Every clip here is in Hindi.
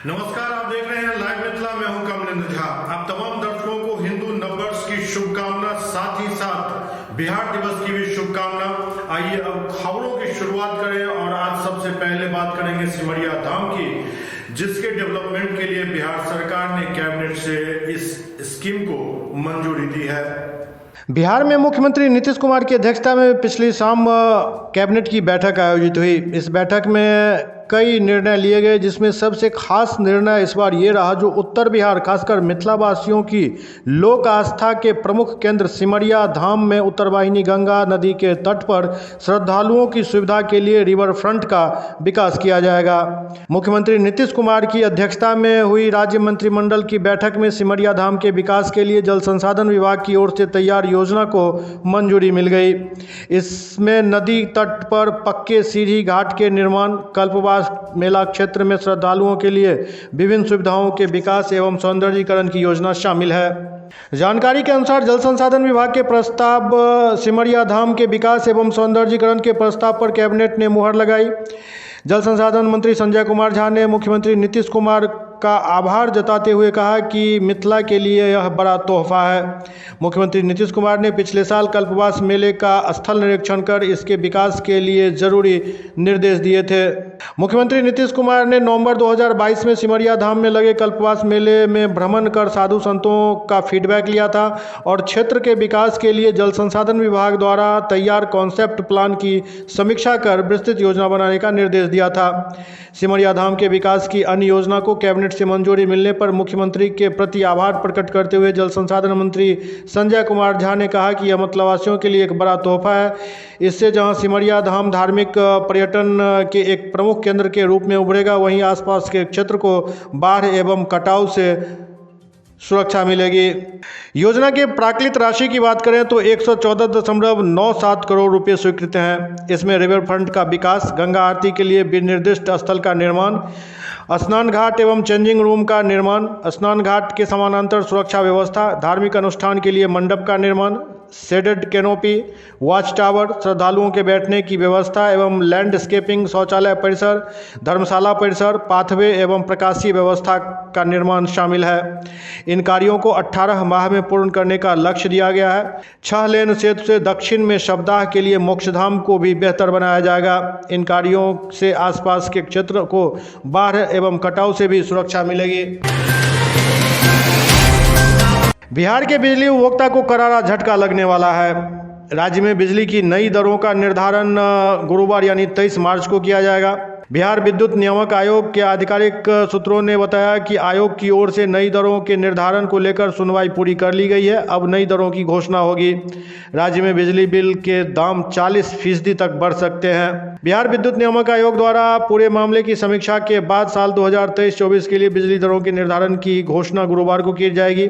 नमस्कार, आप देख रहे हैं लाइव मिथिला। मैं हूं कमलेंद्र झा। आप तमाम दर्शकों को हिंदू नववर्ष की शुभकामना, साथ ही साथ बिहार दिवस की भी शुभकामना। आइए अब खबरों की शुरुआत करें और आज सबसे पहले बात करेंगे सिमरिया धाम की, जिसके डेवलपमेंट के लिए बिहार सरकार ने कैबिनेट से इस स्कीम को मंजूरी दी है। बिहार में मुख्यमंत्री नीतीश कुमार की अध्यक्षता में पिछली शाम कैबिनेट की बैठक आयोजित हुई। इस बैठक में कई निर्णय लिए गए, जिसमें सबसे खास निर्णय इस बार ये रहा जो उत्तर बिहार खासकर मिथिला वासियों की लोक आस्था के प्रमुख केंद्र सिमरिया धाम में उत्तरवाहिनी गंगा नदी के तट पर श्रद्धालुओं की सुविधा के लिए रिवर फ्रंट का विकास किया जाएगा। मुख्यमंत्री नीतीश कुमार की अध्यक्षता में हुई राज्य मंत्रिमंडल की बैठक में सिमरिया धाम के विकास के लिए जल संसाधन विभाग की ओर से तैयार योजना को मंजूरी मिल गई। इसमें नदी तट पर पक्के सीढ़ी घाट के निर्माण, कल्पवास मेला क्षेत्र में श्रद्धालुओं के लिए विभिन्न सुविधाओं के विकास एवं सौंदर्यीकरण की योजना शामिल है। जानकारी के अनुसार जल संसाधन विभाग के प्रस्ताव सिमरिया धाम के विकास एवं सौंदर्यीकरण के प्रस्ताव पर कैबिनेट ने मुहर लगाई। जल संसाधन मंत्री संजय कुमार झा ने मुख्यमंत्री नीतीश कुमार का आभार जताते हुए कहा कि मिथिला के लिए यह बड़ा तोहफा है। मुख्यमंत्री नीतीश कुमार ने पिछले साल कल्पवास मेले का स्थल निरीक्षण कर इसके विकास के लिए जरूरी निर्देश दिए थे। मुख्यमंत्री नीतीश कुमार ने नवंबर 2022 में सिमरिया धाम में लगे कल्पवास मेले में भ्रमण कर साधु संतों का फीडबैक लिया था और क्षेत्र के विकास के लिए जल संसाधन विभाग द्वारा तैयार कॉन्सेप्ट प्लान की समीक्षा कर विस्तृत योजना बनाने का निर्देश दिया था। सिमरिया धाम के विकास की अन्य योजना को कैबिनेट से मंजूरी मिलने पर मुख्यमंत्री के प्रति आभार प्रकट करते हुए जल संसाधन मंत्री संजय कुमार झा ने कहा कि यह मतलवासियों के लिए एक बड़ा तोहफा है। इससे जहां सिमरिया धाम धार्मिक पर्यटन के एक प्रमुख केंद्र के रूप में उभरेगा, वहीं आसपास के क्षेत्र को बाढ़ एवं कटाव से सुरक्षा मिलेगी। योजना के प्राकृत राशि की बात करें तो 114.97 करोड़ रुपए स्वीकृत हैं। इसमें रिवर फ्रंट का विकास, गंगा आरती के लिए निर्दिष्ट स्थल का निर्माण, स्नान घाट एवं चेंजिंग रूम का निर्माण, स्नान घाट के समानांतर सुरक्षा व्यवस्था, धार्मिक अनुष्ठान के लिए मंडप का निर्माण, शेडेड कैनोपी, वॉच टावर, श्रद्धालुओं के बैठने की व्यवस्था एवं लैंडस्केपिंग, शौचालय परिसर, धर्मशाला परिसर, पाथवे एवं प्रकाशीय व्यवस्था का निर्माण शामिल है। इन कार्यों को 18 माह में पूर्ण करने का लक्ष्य दिया गया है। 6 लेन सेतु से दक्षिण में शवदाह के लिए मोक्षधाम को भी बेहतर बनाया जाएगा। इन कार्यों से आसपास के क्षेत्र को बाढ़ एवं कटाव से भी सुरक्षा मिलेगी। बिहार के बिजली उपभोक्ता को करारा झटका लगने वाला है। राज्य में बिजली की नई दरों का निर्धारण गुरुवार यानी 23 मार्च को किया जाएगा। बिहार विद्युत नियामक आयोग के आधिकारिक सूत्रों ने बताया कि आयोग की ओर से नई दरों के निर्धारण को लेकर सुनवाई पूरी कर ली गई है। अब नई दरों की घोषणा होगी। राज्य में बिजली बिल के दाम 40% तक बढ़ सकते हैं। बिहार विद्युत नियामक आयोग द्वारा पूरे मामले की समीक्षा के बाद साल 2023-24 के लिए बिजली दरों के निर्धारण की घोषणा गुरुवार को की जाएगी।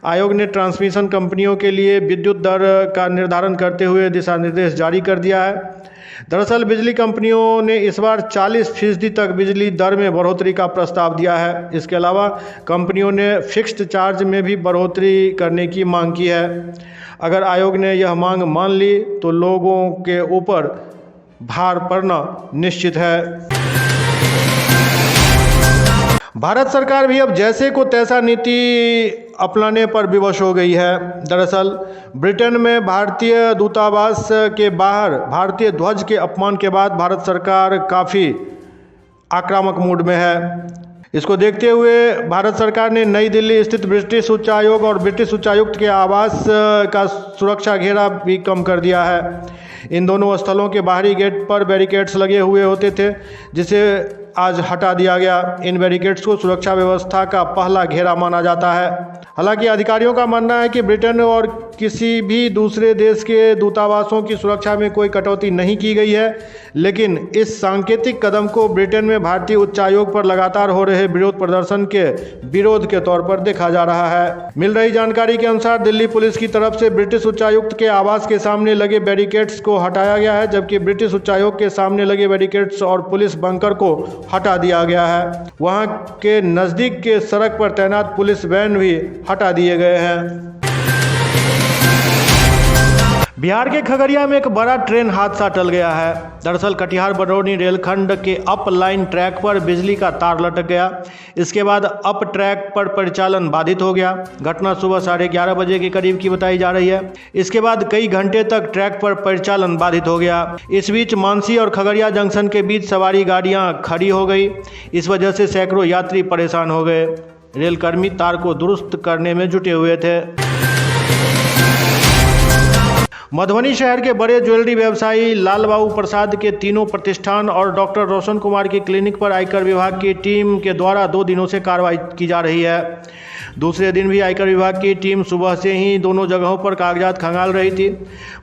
आयोग ने ट्रांसमिशन कंपनियों के लिए विद्युत दर का निर्धारण करते हुए दिशा निर्देश जारी कर दिया है। दरअसल बिजली कंपनियों ने इस बार 40% तक बिजली दर में बढ़ोतरी का प्रस्ताव दिया है। इसके अलावा कंपनियों ने फिक्स्ड चार्ज में भी बढ़ोतरी करने की मांग की है। अगर आयोग ने यह मांग मान ली तो लोगों के ऊपर भार पड़ना निश्चित है। भारत सरकार भी अब जैसे को तैसा नीति अपनाने पर विवश हो गई है। दरअसल ब्रिटेन में भारतीय दूतावास के बाहर भारतीय ध्वज के अपमान के बाद भारत सरकार काफ़ी आक्रामक मूड में है। इसको देखते हुए भारत सरकार ने नई दिल्ली स्थित ब्रिटिश उच्चायोग और ब्रिटिश उच्चायुक्त के आवास का सुरक्षा घेरा भी कम कर दिया है। इन दोनों स्थलों के बाहरी गेट पर बैरिकेड्स लगे हुए होते थे, जिसे आज हटा दिया गया। इन बैरिकेड्स को सुरक्षा व्यवस्था का पहला घेरा माना जाता है। हालांकि अधिकारियों का मानना है कि ब्रिटेन और किसी भी दूसरे देश के दूतावासों की सुरक्षा में कोई कटौती नहीं की गई है, लेकिन इस सांकेतिक कदम को ब्रिटेन में भारतीय उच्चायोग पर लगातार हो रहे विरोध प्रदर्शन के विरोध के तौर पर देखा जा रहा है। मिल रही जानकारी के अनुसार दिल्ली पुलिस की तरफ से ब्रिटिश उच्चायुक्त के आवास के सामने लगे बैरिकेड्स को हटाया गया है, जबकि ब्रिटिश उच्चायोग के सामने लगे बैरिकेड्स और पुलिस बंकर को हटा दिया गया है। वहां के नजदीक के सड़क पर तैनात पुलिस वैन भी हटा दिए गए हैं। बिहार के खगड़िया में एक बड़ा ट्रेन हादसा टल गया है। दरअसल कटिहार बरौनी रेलखंड के अप लाइन ट्रैक पर बिजली का तार लटक गया। इसके बाद अप ट्रैक पर परिचालन बाधित हो गया। घटना सुबह 11:30 बजे के करीब की बताई जा रही है। इसके बाद कई घंटे तक ट्रैक पर परिचालन बाधित हो गया। इस बीच मानसी और खगड़िया जंक्शन के बीच सवारी गाड़ियां खड़ी हो गई। इस वजह से सैकड़ों यात्री परेशान हो गए। रेलकर्मी तार को दुरुस्त करने में जुटे हुए थे। मधुबनी शहर के बड़े ज्वेलरी व्यवसायी लाल बाबू प्रसाद के तीनों प्रतिष्ठान और डॉक्टर रोशन कुमार की क्लिनिक पर आयकर विभाग की टीम के द्वारा 2 दिनों से कार्रवाई की जा रही है। दूसरे दिन भी आयकर विभाग की टीम सुबह से ही दोनों जगहों पर कागजात खंगाल रही थी।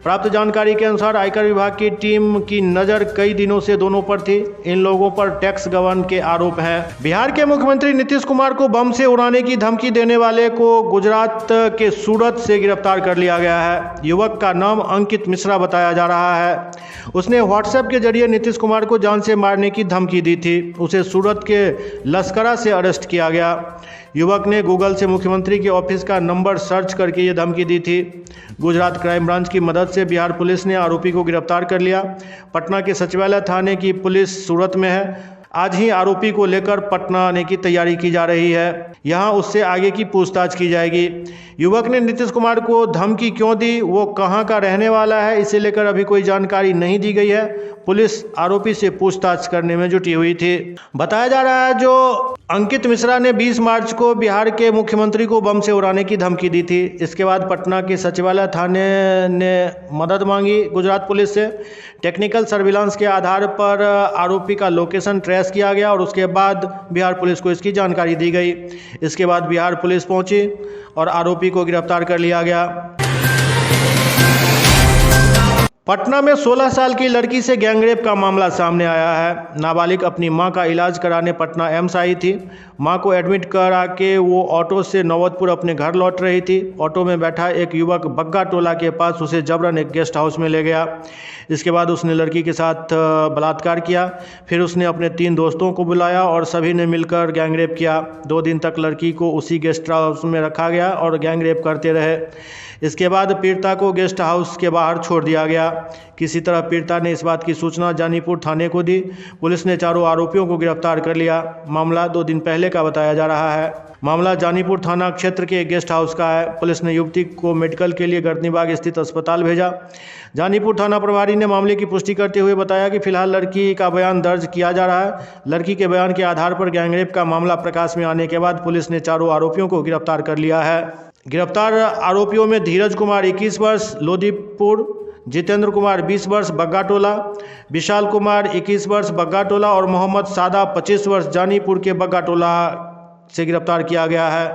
प्राप्त जानकारी के अनुसार आयकर विभाग की टीम की नज़र कई दिनों से दोनों पर थी। इन लोगों पर टैक्स गबन के आरोप हैं। बिहार के मुख्यमंत्री नीतीश कुमार को बम से उड़ाने की धमकी देने वाले को गुजरात के सूरत से गिरफ्तार कर लिया गया है। युवक का नाम अंकित मिश्रा बताया जा रहा है। उसने व्हाट्सएप के जरिए नीतीश कुमार को जान से मारने की धमकी दी थी। उसे सूरत के लश्करा से अरेस्ट किया गया। युवक ने गूगल से मुख्यमंत्री के ऑफिस का नंबर सर्च करके ये धमकी दी थी। गुजरात क्राइम ब्रांच की मदद से बिहार पुलिस ने आरोपी को गिरफ्तार कर लिया। पटना के सचिवालय थाने की पुलिस सूरत में है। आज ही आरोपी को लेकर पटना आने की तैयारी की जा रही है। यहां उससे आगे की पूछताछ की जाएगी। युवक ने नीतीश कुमार को धमकी क्यों दी, वो कहां का रहने वाला है, इसे लेकर अभी कोई जानकारी नहीं दी गई है। पुलिस आरोपी से पूछताछ करने में जुटी हुई थी। बताया जा रहा है जो अंकित मिश्रा ने 20 मार्च को बिहार के मुख्यमंत्री को बम से उड़ाने की धमकी दी थी। इसके बाद पटना के सचिवालय थाने ने मदद मांगी गुजरात पुलिस से। टेक्निकल सर्विलांस के आधार पर आरोपी का लोकेशन ट्रेस किया गया और उसके बाद बिहार पुलिस को इसकी जानकारी दी गई। इसके बाद बिहार पुलिस पहुंची और आरोपी को गिरफ्तार कर लिया गया। पटना में 16 साल की लड़की से गैंगरेप का मामला सामने आया है। नाबालिग अपनी मां का इलाज कराने पटना एम्स आई थी। मां को एडमिट करा के वो ऑटो से नौबतपुर अपने घर लौट रही थी। ऑटो में बैठा एक युवक बग्गा टोला के पास उसे जबरन एक गेस्ट हाउस में ले गया। इसके बाद उसने लड़की के साथ बलात्कार किया। फिर उसने अपने 3 दोस्तों को बुलाया और सभी ने मिलकर गैंगरेप किया। 2 दिन तक लड़की को उसी गेस्ट हाउस में रखा गया और गैंगरेप करते रहे। इसके बाद पीड़िता को गेस्ट हाउस के बाहर छोड़ दिया गया। किसी तरह पीड़िता ने इस बात की सूचना जानीपुर थाने को दी। पुलिस ने चारों आरोपियों को गिरफ्तार कर लिया। मामला 2 दिन पहले का बताया जा रहा है। मामला जानीपुर थाना क्षेत्र के गेस्ट हाउस का है। पुलिस ने युवती को मेडिकल के लिए गर्दनीबाग स्थित अस्पताल भेजा। जानीपुर थाना प्रभारी ने मामले की पुष्टि करते हुए बताया कि फिलहाल लड़की का बयान दर्ज किया जा रहा है। लड़की के बयान के आधार पर गैंगरेप का मामला प्रकाश में आने के बाद पुलिस ने चारों आरोपियों को गिरफ्तार कर लिया है। गिरफ्तार आरोपियों में धीरज कुमार 21 वर्ष लोदीपुर, जितेंद्र कुमार 20 वर्ष बग्गाटोला, विशाल कुमार 21 वर्ष बग्गाटोला और मोहम्मद सादा 25 वर्ष जानीपुर के बग्गाटोला से गिरफ्तार किया गया है।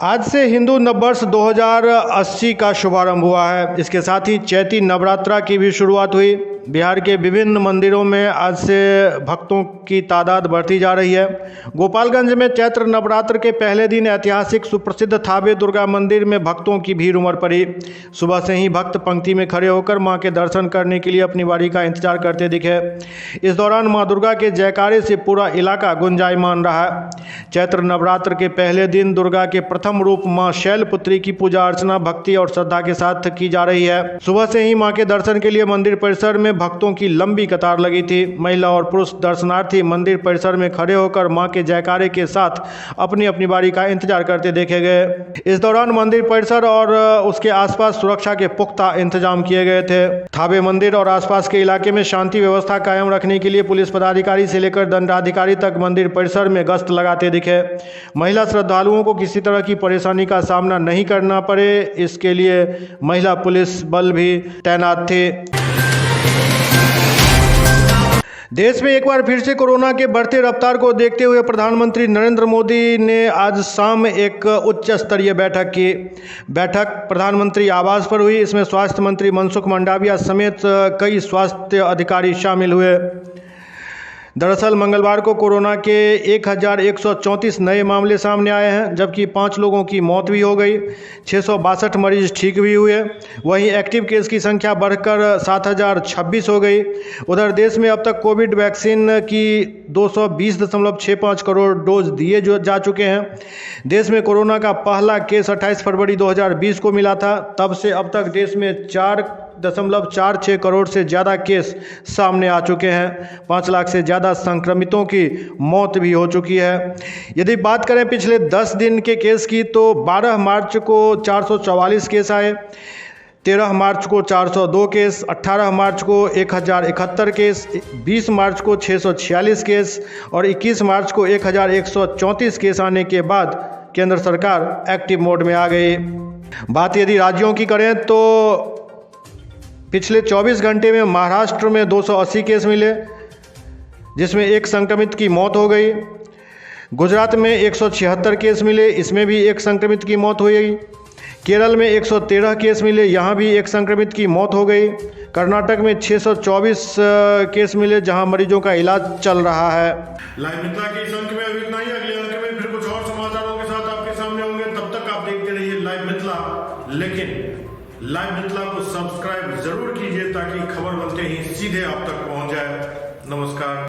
आज से हिंदू नववर्ष 2080 का शुभारंभ हुआ है। इसके साथ ही चैती नवरात्रा की भी शुरुआत हुई। बिहार के विभिन्न मंदिरों में आज से भक्तों की तादाद बढ़ती जा रही है। गोपालगंज में चैत्र नवरात्र के पहले दिन ऐतिहासिक सुप्रसिद्ध थावे दुर्गा मंदिर में भक्तों की भीड़ उमड़ पड़ी। सुबह से ही भक्त पंक्ति में खड़े होकर मां के दर्शन करने के लिए अपनी बारी का इंतजार करते दिखे। इस दौरान मां दुर्गा के जयकारे से पूरा इलाका गुंजायमान रहा। चैत्र नवरात्र के पहले दिन दुर्गा के प्रथम रूप मां शैलपुत्री की पूजा अर्चना भक्ति और श्रद्धा के साथ की जा रही है। सुबह से ही मां के दर्शन के लिए मंदिर परिसर में भक्तों की लंबी कतार लगी थी। महिला और पुरुष दर्शनार्थी मंदिर परिसर में खड़े होकर मां के जयकारे के साथ अपनी अपनी बारी का इंतजार करते देखे गए। इस दौरान मंदिर परिसर और उसके आसपास सुरक्षा के पुख्ता इंतजाम किए गए थे। थावे मंदिर और आसपास के इलाके में शांति व्यवस्था कायम रखने के लिए पुलिस पदाधिकारी से लेकर दंडाधिकारी तक मंदिर परिसर में गश्त लगाते दिखे। महिला श्रद्धालुओं को किसी तरह की परेशानी का सामना नहीं करना पड़े, इसके लिए महिला पुलिस बल भी तैनात थे। देश में एक बार फिर से कोरोना के बढ़ते रफ्तार को देखते हुए प्रधानमंत्री नरेंद्र मोदी ने आज शाम एक उच्च स्तरीय बैठक की। बैठक प्रधानमंत्री आवास पर हुई। इसमें स्वास्थ्य मंत्री मनसुख मंडाविया समेत कई स्वास्थ्य अधिकारी शामिल हुए। दरअसल मंगलवार को कोरोना के 1134 नए मामले सामने आए हैं, जबकि 5 लोगों की मौत भी हो गई। 662 मरीज ठीक भी हुए। वहीं एक्टिव केस की संख्या बढ़कर 7026 हो गई। उधर देश में अब तक कोविड वैक्सीन की 220.65 करोड़ डोज दिए जा चुके हैं। देश में कोरोना का पहला केस 28 फरवरी 2020 को मिला था। तब से अब तक देश में 4.46 करोड़ से ज़्यादा केस सामने आ चुके हैं। 5 लाख से ज़्यादा संक्रमितों की मौत भी हो चुकी है। यदि बात करें पिछले 10 दिन के केस की, तो 12 मार्च को 444 केस आए, 13 मार्च को 402 केस, 18 मार्च को 1071 केस, 20 मार्च को 646 केस और 21 मार्च को 1134 केस आने के बाद केंद्र सरकार एक्टिव मोड में आ गई। बात यदि राज्यों की करें तो पिछले 24 घंटे में महाराष्ट्र में 280 केस मिले, जिसमें एक संक्रमित की मौत हो गई। गुजरात में 176 केस मिले, इसमें भी एक संक्रमित की मौत हो गई। केरल में 113 केस मिले, यहाँ भी एक संक्रमित की मौत हो गई। कर्नाटक में 624 केस मिले, जहाँ मरीजों का इलाज चल रहा है। लाइव मिथिला के इस अंक में अभी इतना ही। अगले अंक में फिर कुछ और समाचारों के साथ आपके सामने होंगे। तब तक आप देखते रहिए लाइव मिथिला। लेकिन लाइव मिथिला को सब्सक्राइब जरूर कीजिए ताकि खबर बनते ही सीधे आप तक पहुंच जाए। नमस्कार।